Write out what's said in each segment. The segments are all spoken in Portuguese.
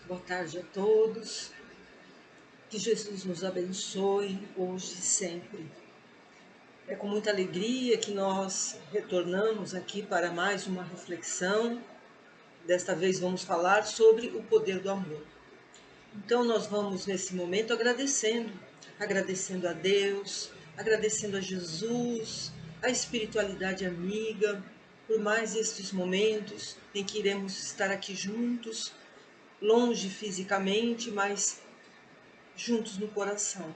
Boa tarde a todos. Que Jesus nos abençoe hoje e sempre. É com muita alegria que nós retornamos aqui para mais uma reflexão. Desta vez vamos falar sobre o poder do amor. Então nós vamos nesse momento agradecendo a Deus, agradecendo a Jesus, a espiritualidade amiga, por mais estes momentos em que iremos estar aqui juntos, longe fisicamente, mas juntos no coração.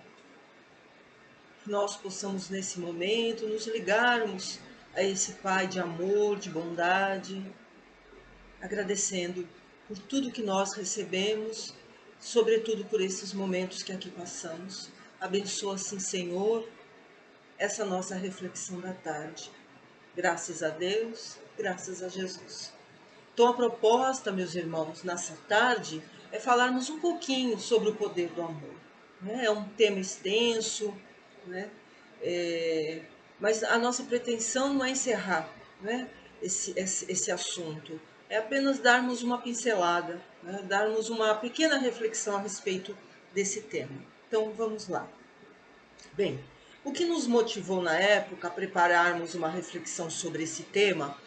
Que nós possamos nesse momento nos ligarmos a esse Pai de amor, de bondade, agradecendo por tudo que nós recebemos, sobretudo por esses momentos que aqui passamos. Abençoa assim, Senhor, essa nossa reflexão da tarde. Graças a Deus, graças a Jesus. Então a proposta, meus irmãos, nessa tarde é falarmos um pouquinho sobre o poder do amor. É um tema extenso, né? Mas a nossa pretensão não é encerrar, né, esse assunto, é apenas darmos uma pincelada, né, darmos uma pequena reflexão a respeito desse tema. Então vamos lá. Bem, o que nos motivou na época a prepararmos uma reflexão sobre esse tema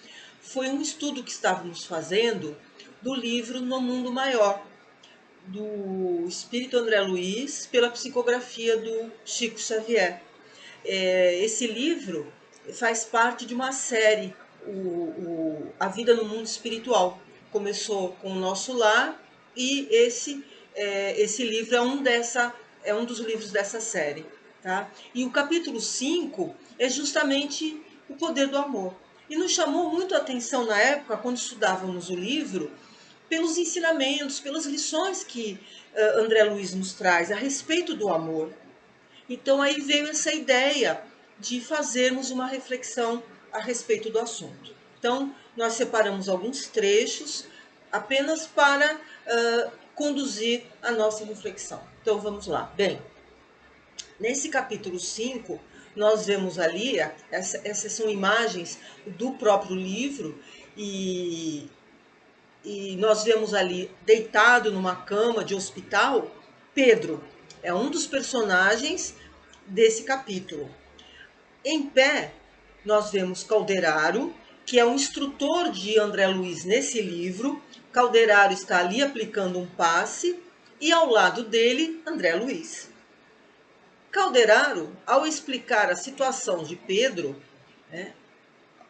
foi um estudo que estávamos fazendo do livro No Mundo Maior, do Espírito André Luiz, pela psicografia do Chico Xavier. Esse livro faz parte de uma série, A Vida no Mundo Espiritual. Começou com o Nosso Lar e esse livro é um dos livros dessa série. Tá? E o capítulo 5 é justamente o poder do amor. E nos chamou muito a atenção na época, quando estudávamos o livro, pelos ensinamentos, pelas lições que André Luiz nos traz a respeito do amor. Então aí veio essa ideia de fazermos uma reflexão a respeito do assunto. Então nós separamos alguns trechos apenas para conduzir a nossa reflexão. Então vamos lá. Bem, nesse capítulo 5, nós vemos ali, essas são imagens do próprio livro, e nós vemos ali, deitado numa cama de hospital, Pedro. É um dos personagens desse capítulo. Em pé, nós vemos Calderaro, que é o instrutor de André Luiz nesse livro. Calderaro está ali aplicando um passe e ao lado dele, André Luiz. Calderaro, ao explicar a situação de Pedro, né,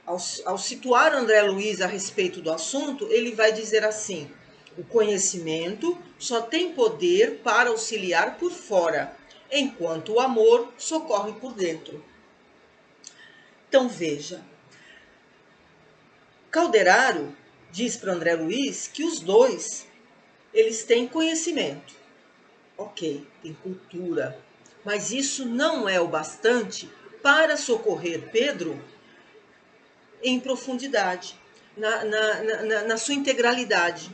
ao situar André Luiz a respeito do assunto, ele vai dizer assim: o conhecimento só tem poder para auxiliar por fora, enquanto o amor socorre por dentro. Então veja, Calderaro diz para André Luiz que os dois, eles têm conhecimento, ok, tem cultura, mas isso não é o bastante para socorrer Pedro em profundidade, na sua integralidade.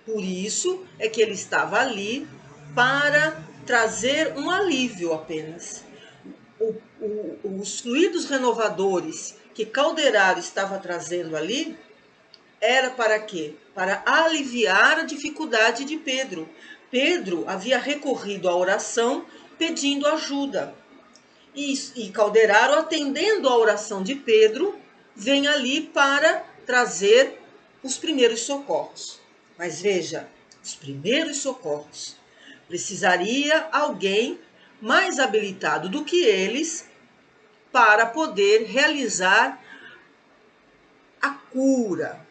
Por isso é que ele estava ali para trazer um alívio apenas. Os fluidos renovadores que Calderaro estava trazendo ali era para quê? Para aliviar a dificuldade de Pedro. Pedro havia recorrido à oração pedindo ajuda. E Calderaro, atendendo à oração de Pedro, vem ali para trazer os primeiros socorros. Mas veja, os primeiros socorros. Precisaria alguém mais habilitado do que eles para poder realizar a cura,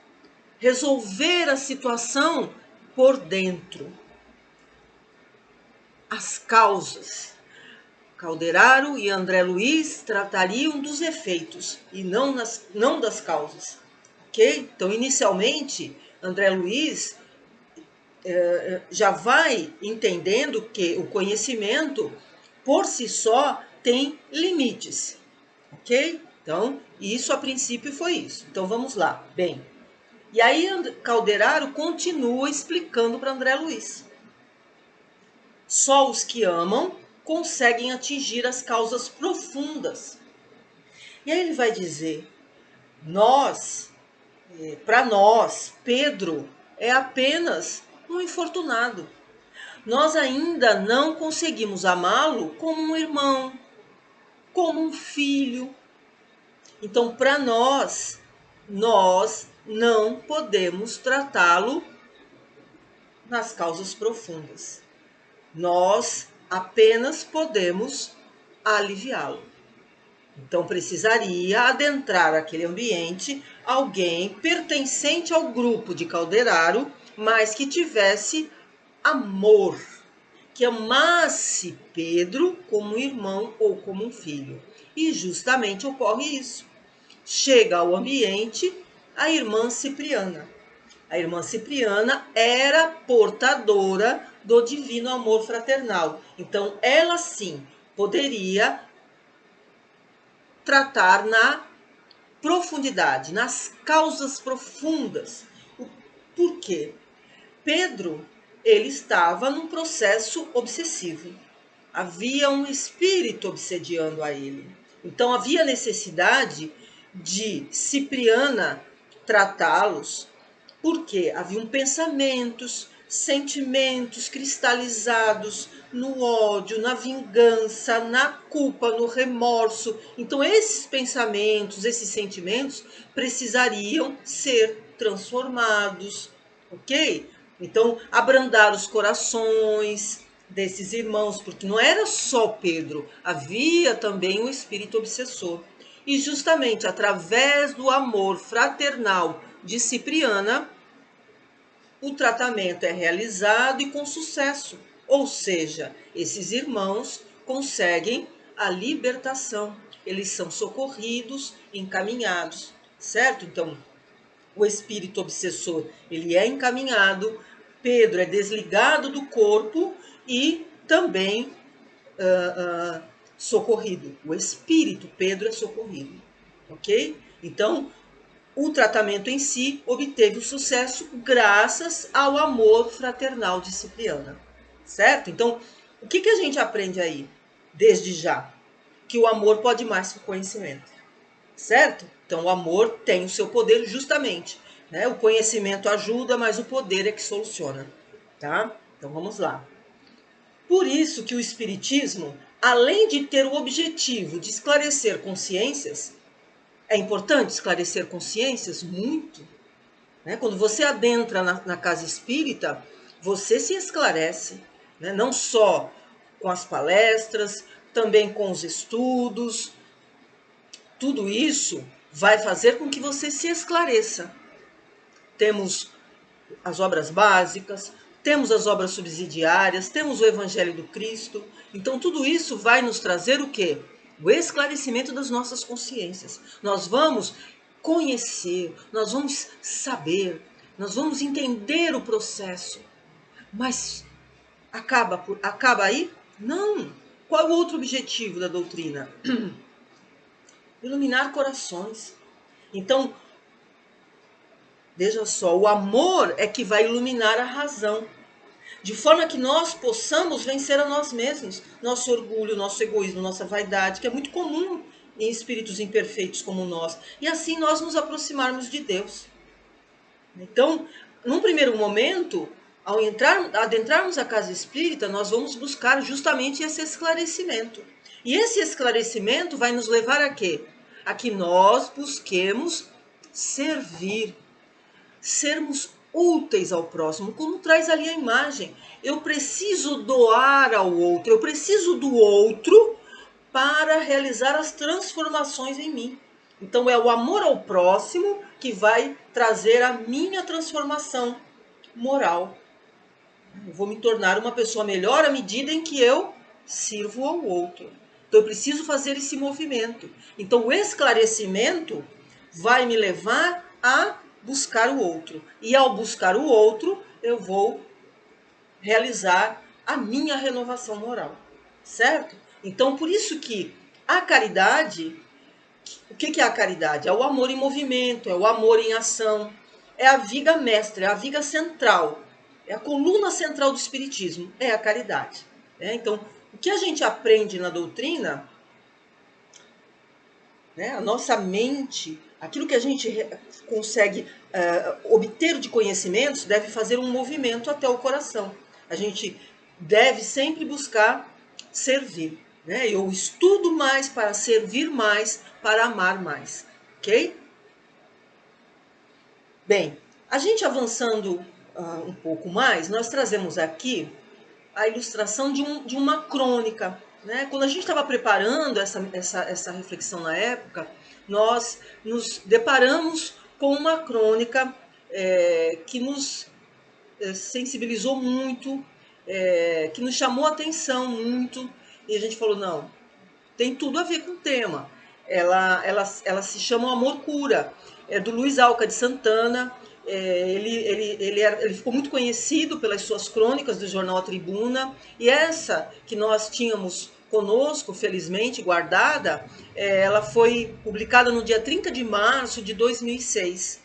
resolver a situação por dentro. As causas. Calderaro e André Luiz tratariam dos efeitos e não das causas. Ok? Então, inicialmente, André Luiz já vai entendendo que o conhecimento, por si só, tem limites. Ok? Então, isso a princípio foi isso. Então, vamos lá. Bem, e aí Calderaro continua explicando para André Luiz. Só os que amam conseguem atingir as causas profundas. E aí ele vai dizer, para nós, Pedro é apenas um infortunado. Nós ainda não conseguimos amá-lo como um irmão, como um filho. Então, para nós não podemos tratá-lo nas causas profundas. Nós apenas podemos aliviá-lo. Então, precisaria adentrar aquele ambiente alguém pertencente ao grupo de Calderaro, mas que tivesse amor, que amasse Pedro como um irmão ou como um filho. E justamente ocorre isso. Chega ao ambiente a irmã Cipriana. A irmã Cipriana era portadora do divino amor fraternal. Então, ela sim poderia tratar na profundidade, nas causas profundas. Por quê? Pedro, ele estava num processo obsessivo. Havia um espírito obsediando a ele. Então havia necessidade de Cipriana tratá-los, porque haviam pensamentos, sentimentos cristalizados no ódio, na vingança, na culpa, no remorso. Então esses pensamentos, esses sentimentos precisariam ser transformados, ok? Então abrandar os corações desses irmãos, porque não era só Pedro, havia também um espírito obsessor. E justamente através do amor fraternal de Cipriana, o tratamento é realizado e com sucesso. Ou seja, esses irmãos conseguem a libertação. Eles são socorridos, encaminhados, certo? Então, o espírito obsessor, ele é encaminhado, Pedro é desligado do corpo e também socorrido. O espírito Pedro é socorrido, ok? Então, o tratamento em si obteve o sucesso graças ao amor fraternal de Cipriana, certo? Então, o que a gente aprende aí, desde já? Que o amor pode mais que o conhecimento, certo? Então, o amor tem o seu poder justamente, né? O conhecimento ajuda, mas o poder é que soluciona, tá? Então, vamos lá. Por isso que o Espiritismo, além de ter o objetivo de esclarecer consciências, é importante esclarecer consciências? Muito. Né? Quando você adentra na casa espírita, você se esclarece, né? Não só com as palestras, também com os estudos. Tudo isso vai fazer com que você se esclareça. Temos as obras básicas, temos as obras subsidiárias, temos o Evangelho do Cristo. Então, tudo isso vai nos trazer o quê? O esclarecimento das nossas consciências. Nós vamos conhecer, nós vamos saber, nós vamos entender o processo. Mas acaba aí? Não. Qual é o outro objetivo da doutrina? Iluminar corações. Então, veja só, o amor é que vai iluminar a razão, de forma que nós possamos vencer a nós mesmos, nosso orgulho, nosso egoísmo, nossa vaidade, que é muito comum em espíritos imperfeitos como nós, e assim nós nos aproximarmos de Deus. Então, num primeiro momento, ao adentrarmos a casa espírita, nós vamos buscar justamente esse esclarecimento. E esse esclarecimento vai nos levar a quê? A que nós busquemos servir, sermos úteis ao próximo, como traz ali a imagem. Eu preciso doar ao outro, eu preciso do outro para realizar as transformações em mim. Então é o amor ao próximo que vai trazer a minha transformação moral. Eu vou me tornar uma pessoa melhor à medida em que eu sirvo ao outro. Então eu preciso fazer esse movimento. Então o esclarecimento vai me levar a buscar o outro. E ao buscar o outro, eu vou realizar a minha renovação moral. Certo? Então, por isso que a caridade, o que é a caridade? É o amor em movimento, é o amor em ação, é a viga mestra, é a viga central, é a coluna central do Espiritismo, é a caridade. Então, o que a gente aprende na doutrina, né, a nossa mente Aquilo que a gente consegue obter de conhecimentos deve fazer um movimento até o coração. A gente deve sempre buscar servir, né? Eu estudo mais para servir mais, para amar mais, ok? Bem, a gente avançando um pouco mais, nós trazemos aqui a ilustração de uma crônica. Né? Quando a gente estava preparando essa reflexão na época, nós nos deparamos com uma crônica que nos sensibilizou muito, que nos chamou a atenção muito, e a gente falou, não, tem tudo a ver com o tema. Ela se chama O Amor Cura, é do Luiz Alca de Santana. Ele ficou muito conhecido pelas suas crônicas do jornal A Tribuna, e essa que nós tínhamos conosco, felizmente guardada, ela foi publicada no dia 30 de março de 2006.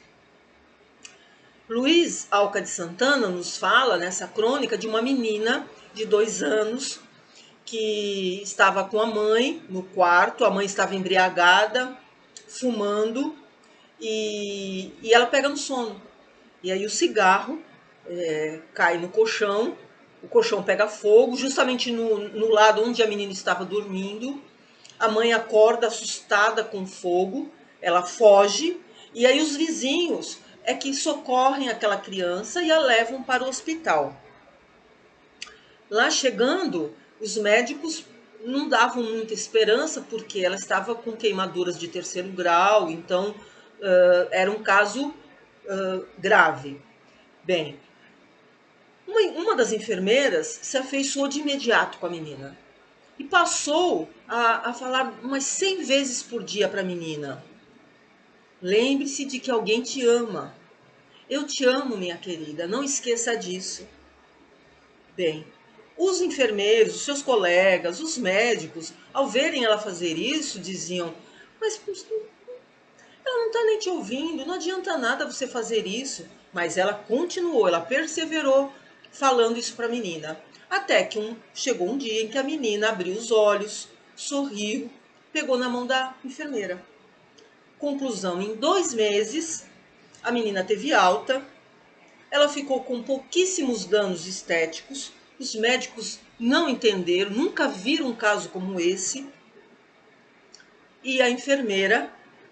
Luiz Alca de Santana nos fala nessa crônica de uma menina de 2 anos que estava com a mãe no quarto, a mãe estava embriagada, fumando, e ela pega no sono. E aí o cigarro cai no colchão, o colchão pega fogo, justamente no lado onde a menina estava dormindo. A mãe acorda assustada com o fogo, ela foge, e aí os vizinhos é que socorrem aquela criança e a levam para o hospital. Lá chegando, os médicos não davam muita esperança, porque ela estava com queimaduras de 3º grau, então era um caso grave. Bem, uma das enfermeiras se afeiçoou de imediato com a menina e passou a falar umas 100 vezes por dia para a menina: lembre-se de que alguém te ama. Eu te amo, minha querida, não esqueça disso. Bem, os enfermeiros, os seus colegas, os médicos, ao verem ela fazer isso, diziam: mas ela não está nem te ouvindo, não adianta nada você fazer isso. Mas ela continuou, ela perseverou falando isso para a menina. Até que chegou um dia em que a menina abriu os olhos, sorriu, pegou na mão da enfermeira. Conclusão: em 2 meses, a menina teve alta, ela ficou com pouquíssimos danos estéticos, os médicos não entenderam, nunca viram um caso como esse, e a enfermeira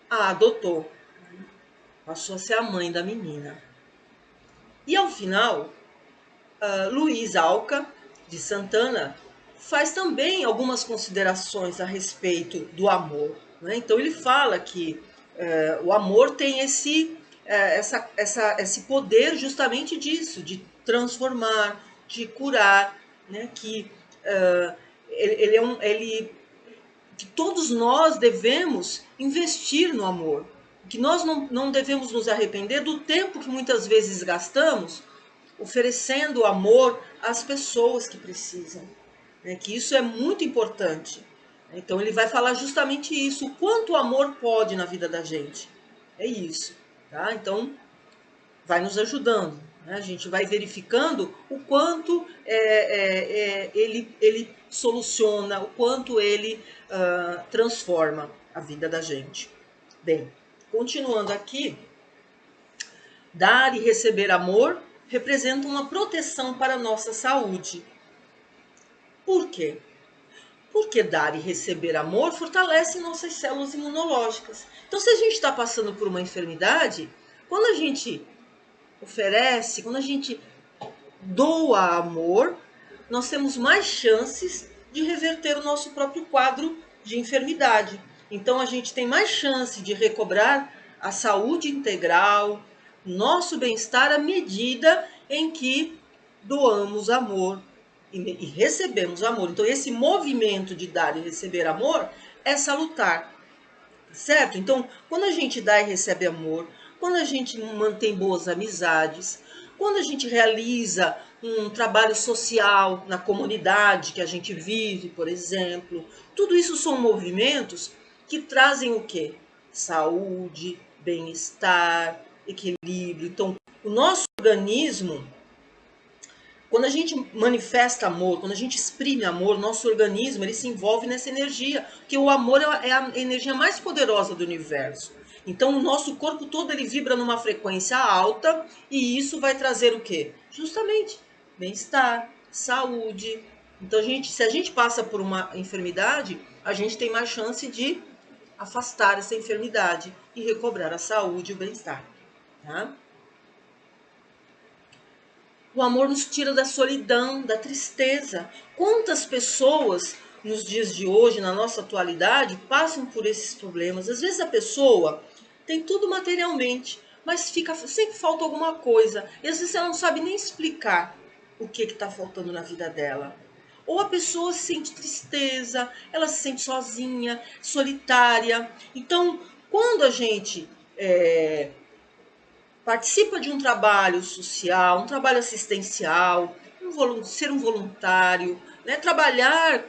a adotou, passou a ser a mãe da menina. E ao final, Luiz Alca de Santana faz também algumas considerações a respeito do amor. Né? Então ele fala que o amor tem esse poder justamente disso, de transformar, de curar, né? Que que todos nós devemos investir no amor, que nós não devemos nos arrepender do tempo que muitas vezes gastamos oferecendo amor às pessoas que precisam, né? Que isso é muito importante. Então ele vai falar justamente isso, o quanto o amor pode na vida da gente. É isso, tá? Então vai nos ajudando, né? A gente vai verificando o quanto ele soluciona, o quanto ele transforma a vida da gente. Bem, continuando aqui, dar e receber amor representa uma proteção para a nossa saúde. Por quê? Porque dar e receber amor fortalece nossas células imunológicas. Então, se a gente está passando por uma enfermidade, quando a gente oferece, quando a gente doa amor, nós temos mais chances de reverter o nosso próprio quadro de enfermidade. Então, a gente tem mais chance de recobrar a saúde integral, nosso bem-estar à medida em que doamos amor e recebemos amor. Então, esse movimento de dar e receber amor é salutar, certo? Então, quando a gente dá e recebe amor, quando a gente mantém boas amizades, quando a gente realiza um trabalho social na comunidade que a gente vive, por exemplo, tudo isso são movimentos que trazem o quê? Saúde, bem-estar, equilíbrio. Então, o nosso organismo, quando a gente manifesta amor, quando a gente exprime amor, nosso organismo ele se envolve nessa energia, porque o amor é a energia mais poderosa do universo. Então, o nosso corpo todo ele vibra numa frequência alta e isso vai trazer o quê? Justamente bem-estar, saúde. Então, se a gente passa por uma enfermidade, a gente tem mais chance de afastar essa enfermidade e recobrar a saúde e o bem-estar. Tá? O amor nos tira da solidão, da tristeza. Quantas pessoas nos dias de hoje, na nossa atualidade, passam por esses problemas? Às vezes a pessoa tem tudo materialmente, mas sempre falta alguma coisa. E às vezes ela não sabe nem explicar o que está faltando na vida dela. Ou a pessoa sente tristeza, ela se sente sozinha, solitária. Então, quando a gente participa de um trabalho social, um trabalho assistencial, ser um voluntário, né? Trabalhar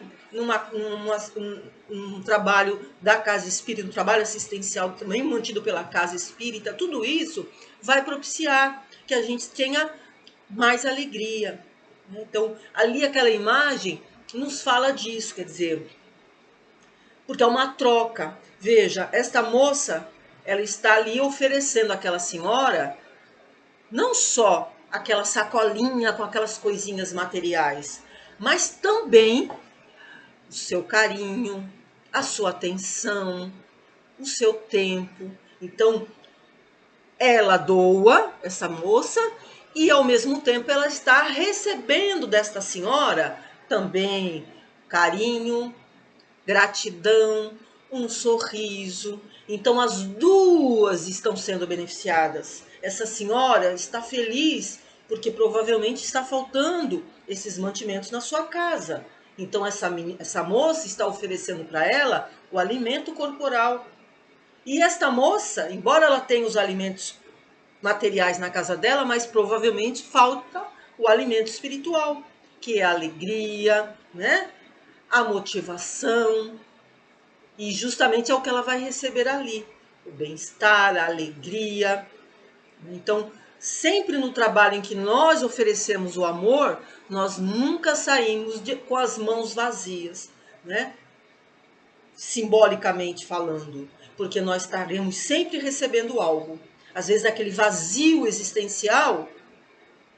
um trabalho da Casa Espírita, um trabalho assistencial também mantido pela Casa Espírita, tudo isso vai propiciar que a gente tenha mais alegria. Né? Então, ali aquela imagem nos fala disso, quer dizer, porque é uma troca. Veja, esta moça, ela está ali oferecendo àquela senhora não só aquela sacolinha com aquelas coisinhas materiais, mas também o seu carinho, a sua atenção, o seu tempo. Então, ela doa, essa moça, e ao mesmo tempo ela está recebendo desta senhora também carinho, gratidão, um sorriso. Então as duas estão sendo beneficiadas. Essa senhora está feliz porque provavelmente está faltando esses mantimentos na sua casa. Então essa moça está oferecendo para ela o alimento corporal. E esta moça, embora ela tenha os alimentos materiais na casa dela, mas provavelmente falta o alimento espiritual, que é a alegria, né? A motivação, e justamente é o que ela vai receber ali, o bem-estar, a alegria. Então, sempre no trabalho em que nós oferecemos o amor, nós nunca saímos com as mãos vazias, né? Simbolicamente falando, porque nós estaremos sempre recebendo algo. Às vezes aquele vazio existencial,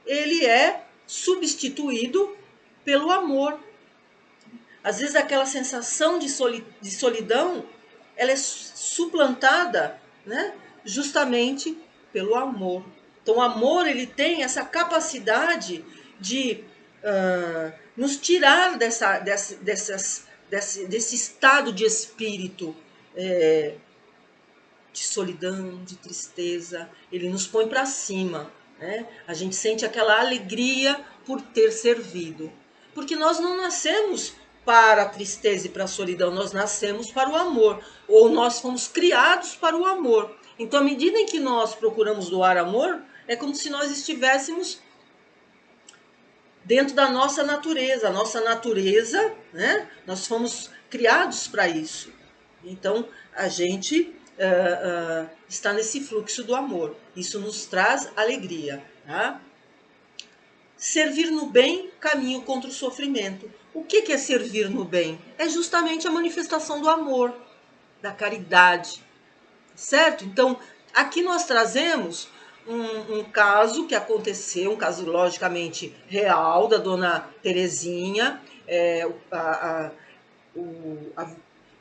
ele é substituído pelo amor. Às vezes aquela sensação de solidão, ela é suplantada, né, justamente pelo amor. Então o amor ele tem essa capacidade de nos tirar desse estado de espírito de solidão, de tristeza. Ele nos põe para cima. Né? A gente sente aquela alegria por ter servido. Porque nós não nascemos para a tristeza e para a solidão, nós nascemos para o amor, ou nós fomos criados para o amor. Então, à medida em que nós procuramos doar amor, é como se nós estivéssemos dentro da nossa natureza. A nossa natureza, né? Nós fomos criados para isso. Então, a gente está nesse fluxo do amor. Isso nos traz alegria. Tá? Servir no bem, caminho contra o sofrimento. O que é servir no bem? É justamente a manifestação do amor, da caridade, certo? Então, aqui nós trazemos um caso que aconteceu, um caso logicamente real, da dona Terezinha,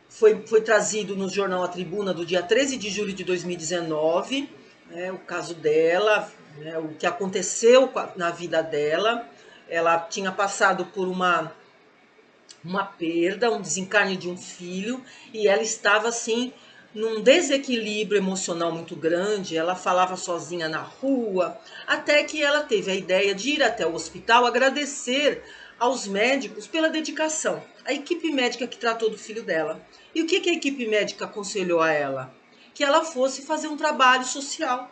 foi trazido no jornal A Tribuna do dia 13 de julho de 2019, né, o caso dela, né, o que aconteceu na vida dela. Ela tinha passado por uma perda, um desencarne de um filho, e ela estava assim num desequilíbrio emocional muito grande. Ela falava sozinha na rua, até que ela teve a ideia de ir até o hospital agradecer aos médicos pela dedicação, a equipe médica que tratou do filho dela. E o que a equipe médica aconselhou a ela? Que ela fosse fazer um trabalho social.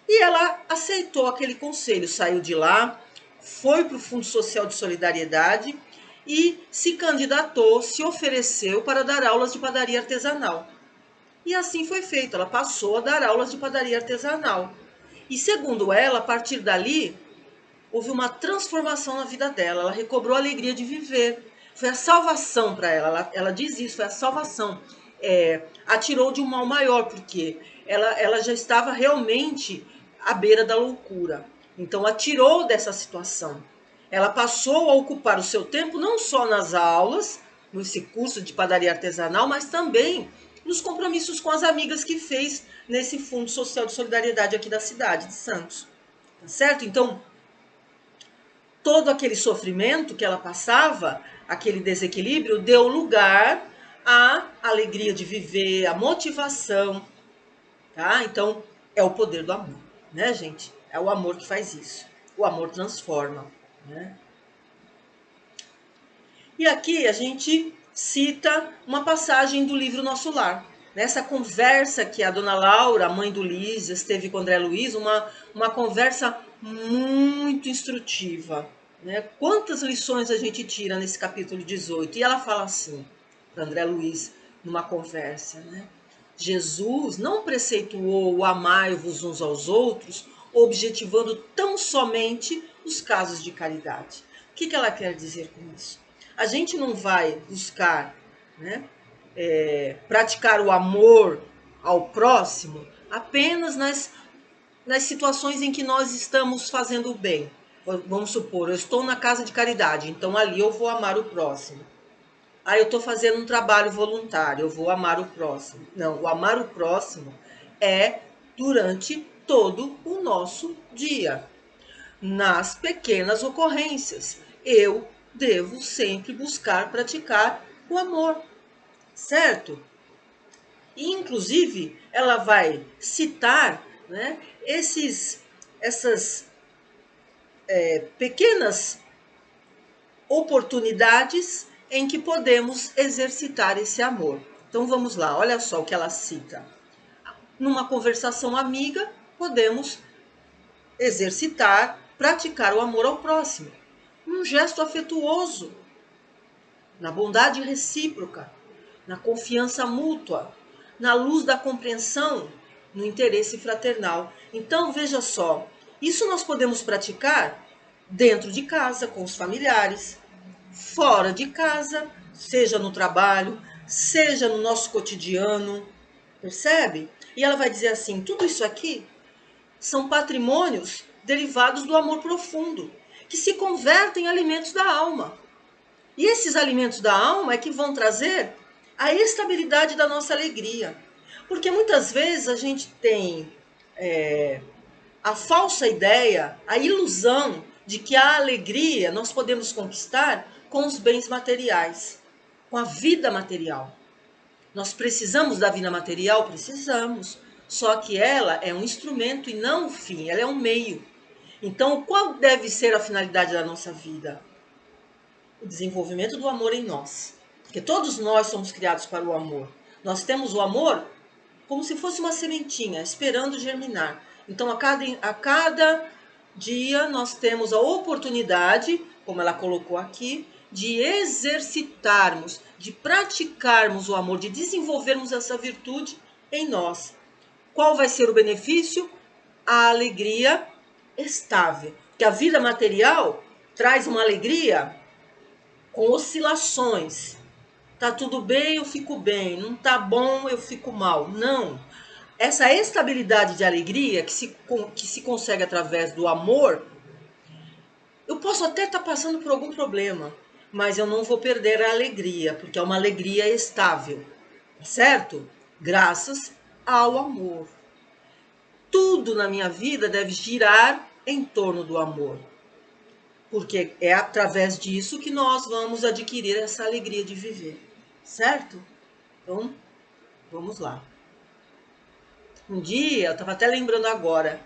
E ela aceitou aquele conselho, saiu de lá, foi para o Fundo Social de Solidariedade e se candidatou, se ofereceu para dar aulas de padaria artesanal. E assim foi feito, ela passou a dar aulas de padaria artesanal. E segundo ela, a partir dali, houve uma transformação na vida dela, ela recobrou a alegria de viver. Foi a salvação para ela diz isso, foi a salvação. atirou de um mal maior, porque ela já estava realmente à beira da loucura. Então, atirou dessa situação. Ela passou a ocupar o seu tempo não só nas aulas, nesse curso de padaria artesanal, mas também nos compromissos com as amigas que fez nesse Fundo Social de Solidariedade aqui da cidade de Santos. Tá certo? Então, todo aquele sofrimento que ela passava, aquele desequilíbrio, deu lugar à alegria de viver, à motivação, tá? Então, é o poder do amor, né, gente? É o amor que faz isso. O amor transforma, né? E aqui a gente cita uma passagem do livro Nosso Lar. Nessa conversa que a dona Laura, a mãe do Lísias, teve com o André Luiz, uma conversa muito instrutiva. Né? Quantas lições a gente tira nesse capítulo 18? E ela fala assim, para André Luiz, numa conversa, né? Jesus não preceituou o amai-vos uns aos outros, objetivando tão somente os casos de caridade. O que ela quer dizer com isso? A gente não vai buscar, né, praticar o amor ao próximo apenas nas situações em que nós estamos fazendo o bem. Vamos supor, eu estou na casa de caridade, então ali eu vou amar o próximo. Eu estou fazendo um trabalho voluntário, eu vou amar o próximo. Não, o amar o próximo é durante todo o nosso dia. Nas pequenas ocorrências, eu devo sempre buscar praticar o amor, certo? E, inclusive, ela vai citar, né, essas pequenas oportunidades em que podemos exercitar esse amor. Então vamos lá, olha só o que ela cita. Numa conversação amiga, podemos exercitar, praticar o amor ao próximo. Num gesto afetuoso, na bondade recíproca, na confiança mútua, na luz da compreensão, no interesse fraternal. Então, veja só, isso nós podemos praticar dentro de casa, com os familiares, fora de casa, seja no trabalho, seja no nosso cotidiano, percebe? E ela vai dizer assim, tudo isso aqui são patrimônios derivados do amor profundo, que se convertem em alimentos da alma. E esses alimentos da alma é que vão trazer a estabilidade da nossa alegria. Porque muitas vezes a gente tem a falsa ideia, a ilusão de que a alegria nós podemos conquistar com os bens materiais, com a vida material. Nós precisamos da vida material? Precisamos. Só que ela é um instrumento e não o fim, ela é um meio. Então, qual deve ser a finalidade da nossa vida? O desenvolvimento do amor em nós. Porque todos nós somos criados para o amor. Nós temos o amor como se fosse uma sementinha, esperando germinar. Então, a cada dia nós temos a oportunidade, como ela colocou aqui, de exercitarmos, de praticarmos o amor, de desenvolvermos essa virtude em nós. Qual vai ser o benefício? A alegria estável. Que a vida material traz uma alegria com oscilações. Tá tudo bem, eu fico bem. Não tá bom, eu fico mal. Não. Essa estabilidade de alegria que se consegue através do amor, eu posso até estar passando por algum problema, mas eu não vou perder a alegria, porque é uma alegria estável, certo? Graças ao amor. Tudo na minha vida deve girar em torno do amor, porque é através disso que nós vamos adquirir essa alegria de viver, certo? Então, vamos lá. Um dia, eu estava até lembrando agora,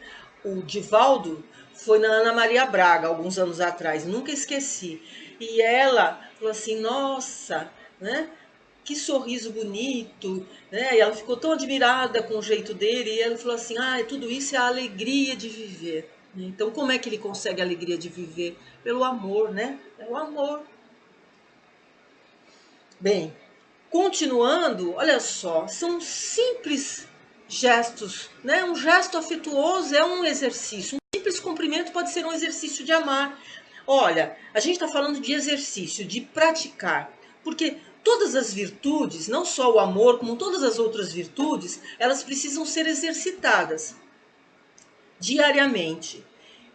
o Divaldo foi na Ana Maria Braga, alguns anos atrás, nunca esqueci. E ela falou assim, nossa, né? Que sorriso bonito, né? E ela ficou tão admirada com o jeito dele, e ela falou assim, tudo isso é a alegria de viver. Então, como é que ele consegue a alegria de viver? Pelo amor, né? É o amor. Bem, continuando, olha só, são simples gestos, né? Um gesto afetuoso é um exercício. Um simples cumprimento pode ser um exercício de amar. Olha, a gente está falando de exercício, de praticar. Porque todas as virtudes, não só o amor, como todas as outras virtudes, elas precisam ser exercitadas diariamente.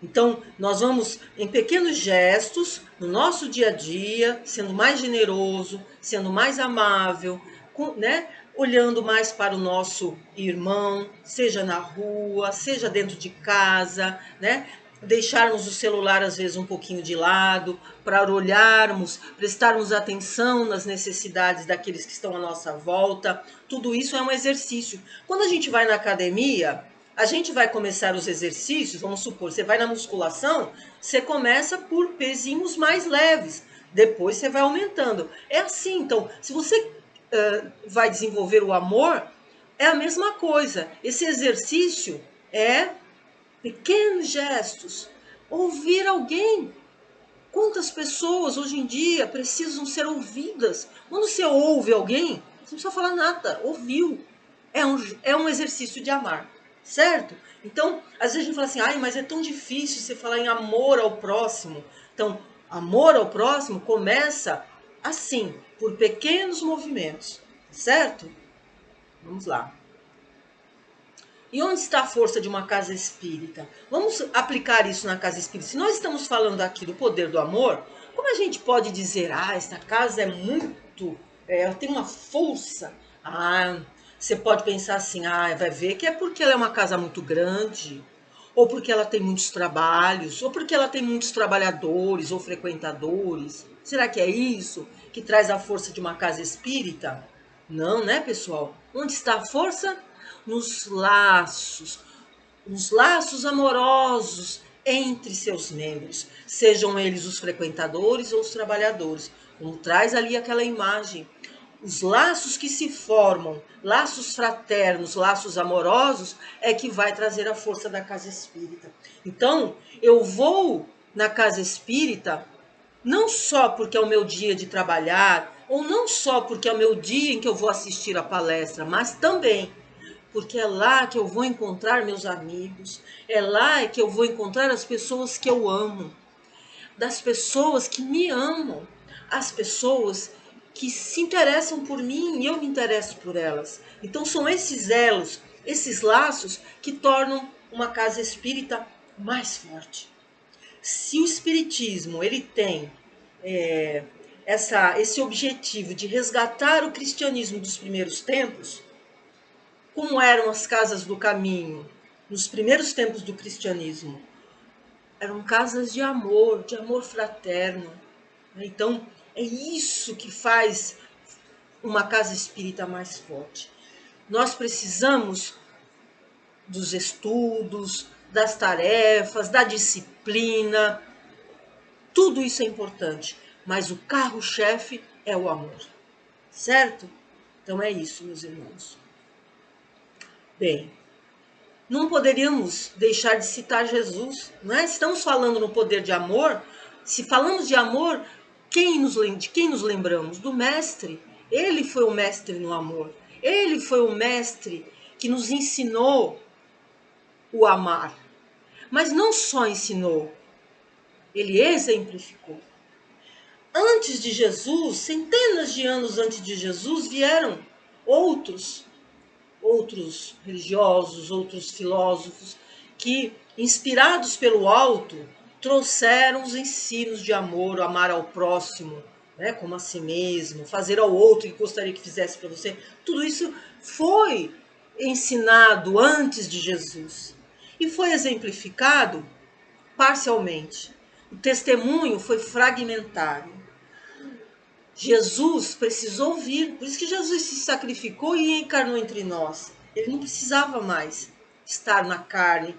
Então, nós vamos em pequenos gestos, no nosso dia a dia, sendo mais generoso, sendo mais amável, né? Olhando mais para o nosso irmão, seja na rua, seja dentro de casa, né? Deixarmos o celular às vezes um pouquinho de lado, para olharmos, prestarmos atenção nas necessidades daqueles que estão à nossa volta. Tudo isso é um exercício. Quando a gente vai na academia, a gente vai começar os exercícios, vamos supor, você vai na musculação, você começa por pezinhos mais leves, depois você vai aumentando. É assim, então, se você vai desenvolver o amor, é a mesma coisa. Esse exercício é pequenos gestos. Ouvir alguém. Quantas pessoas hoje em dia precisam ser ouvidas? Quando você ouve alguém, você não precisa falar nada, ouviu. É um exercício de amar, certo? Então, às vezes a gente fala assim, ai, mas é tão difícil você falar em amor ao próximo. Então, amor ao próximo começa assim, por pequenos movimentos, certo? Vamos lá. E onde está a força de uma casa espírita? Vamos aplicar isso na casa espírita. Se nós estamos falando aqui do poder do amor, como a gente pode dizer, esta casa é muito, ela tem uma força? Você pode pensar assim, vai ver que é porque ela é uma casa muito grande, ou porque ela tem muitos trabalhos, ou porque ela tem muitos trabalhadores ou frequentadores. Será que é isso que traz a força de uma casa espírita? Não, né, pessoal? Onde está a força? Nos laços amorosos entre seus membros, sejam eles os frequentadores ou os trabalhadores, como traz ali aquela imagem. Os laços que se formam, laços fraternos, laços amorosos, é que vai trazer a força da casa espírita. Então, eu vou na casa espírita não só porque é o meu dia de trabalhar, ou não só porque é o meu dia em que eu vou assistir a palestra, mas também porque é lá que eu vou encontrar meus amigos, é lá que eu vou encontrar as pessoas que eu amo, das pessoas que me amam, as pessoas que se interessam por mim e eu me interesso por elas. Então são esses elos, esses laços que tornam uma casa espírita mais forte. Se o espiritismo ele tem esse objetivo de resgatar o cristianismo dos primeiros tempos, como eram as casas do caminho nos primeiros tempos do cristianismo? Eram casas de amor fraterno. Então, é isso que faz uma casa espírita mais forte. Nós precisamos dos estudos, das tarefas, da disciplina. Tudo isso é importante, mas o carro-chefe é o amor, certo? Então é isso, meus irmãos. Bem, não poderíamos deixar de citar Jesus, não é? Estamos falando no poder de amor. Se falamos de amor, de quem nos lembramos? Do Mestre. Ele foi o mestre no amor. Ele foi o mestre que nos ensinou o amar. Mas não só ensinou, ele exemplificou. Antes de Jesus, centenas de anos antes de Jesus, vieram outros religiosos, outros filósofos, que, inspirados pelo alto, trouxeram os ensinos de amor, amar ao próximo, né, como a si mesmo, fazer ao outro o que gostaria que fizesse para você. Tudo isso foi ensinado antes de Jesus e foi exemplificado parcialmente. O testemunho foi fragmentário. Jesus precisou vir, por isso que Jesus se sacrificou e encarnou entre nós. Ele não precisava mais estar na carne,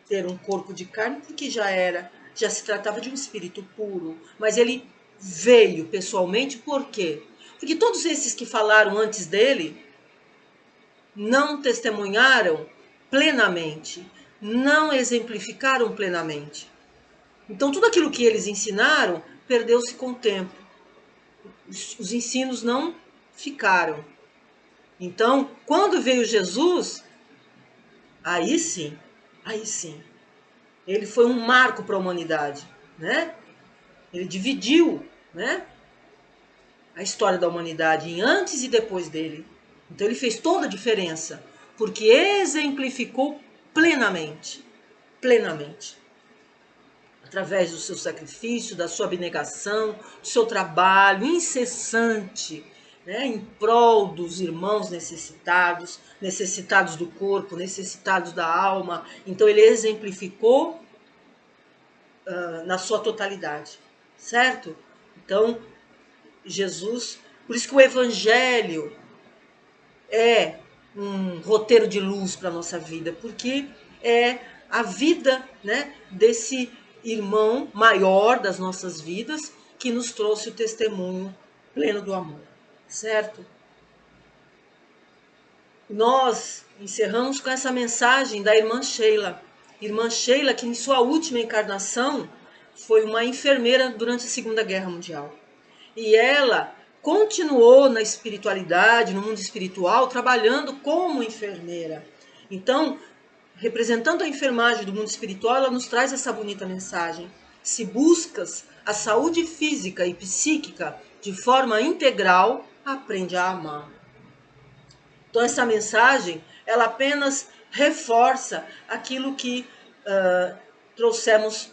ter um corpo de carne, porque já se tratava de um espírito puro. Mas ele veio pessoalmente, por quê? Porque todos esses que falaram antes dele não testemunharam plenamente, não exemplificaram plenamente. Então tudo aquilo que eles ensinaram perdeu-se com o tempo. Os ensinos não ficaram. Então, quando veio Jesus, aí sim, ele foi um marco para a humanidade, né? Ele dividiu, né? a história da humanidade em antes e depois dele. Então ele fez toda a diferença, porque exemplificou plenamente, plenamente, através do seu sacrifício, da sua abnegação, do seu trabalho incessante, né, em prol dos irmãos necessitados, necessitados do corpo, necessitados da alma. Então ele exemplificou na sua totalidade, certo? Então Jesus, por isso que o evangelho é um roteiro de luz para a nossa vida, porque é a vida, né, desse irmão maior das nossas vidas que nos trouxe o testemunho pleno do amor, certo? Nós encerramos com essa mensagem da irmã Sheila. Irmã Sheila, que em sua última encarnação foi uma enfermeira durante a Segunda Guerra Mundial. E ela continuou na espiritualidade, no mundo espiritual, trabalhando como enfermeira. Então, representando a enfermagem do mundo espiritual, ela nos traz essa bonita mensagem. Se buscas a saúde física e psíquica de forma integral, aprende a amar. Então, essa mensagem, ela apenas reforça aquilo que trouxemos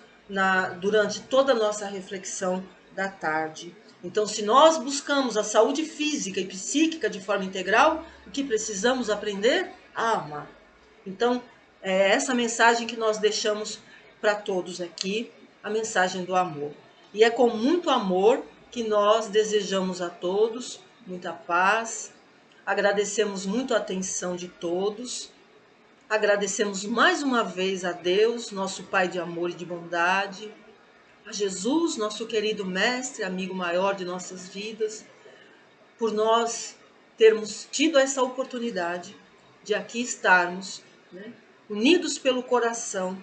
durante toda a nossa reflexão da tarde. Então, se nós buscamos a saúde física e psíquica de forma integral, o que precisamos aprender? A amar. Então, é essa mensagem que nós deixamos para todos aqui, a mensagem do amor. E é com muito amor que nós desejamos a todos muita paz, agradecemos muito a atenção de todos, agradecemos mais uma vez a Deus, nosso Pai de amor e de bondade, a Jesus, nosso querido Mestre, amigo maior de nossas vidas, por nós termos tido essa oportunidade de aqui estarmos, né, unidos pelo coração,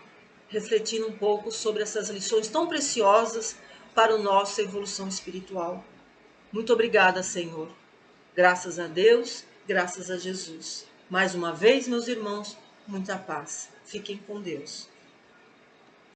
refletindo um pouco sobre essas lições tão preciosas para a nossa evolução espiritual. Muito obrigada, Senhor. Graças a Deus, graças a Jesus. Mais uma vez, meus irmãos, muita paz. Fiquem com Deus.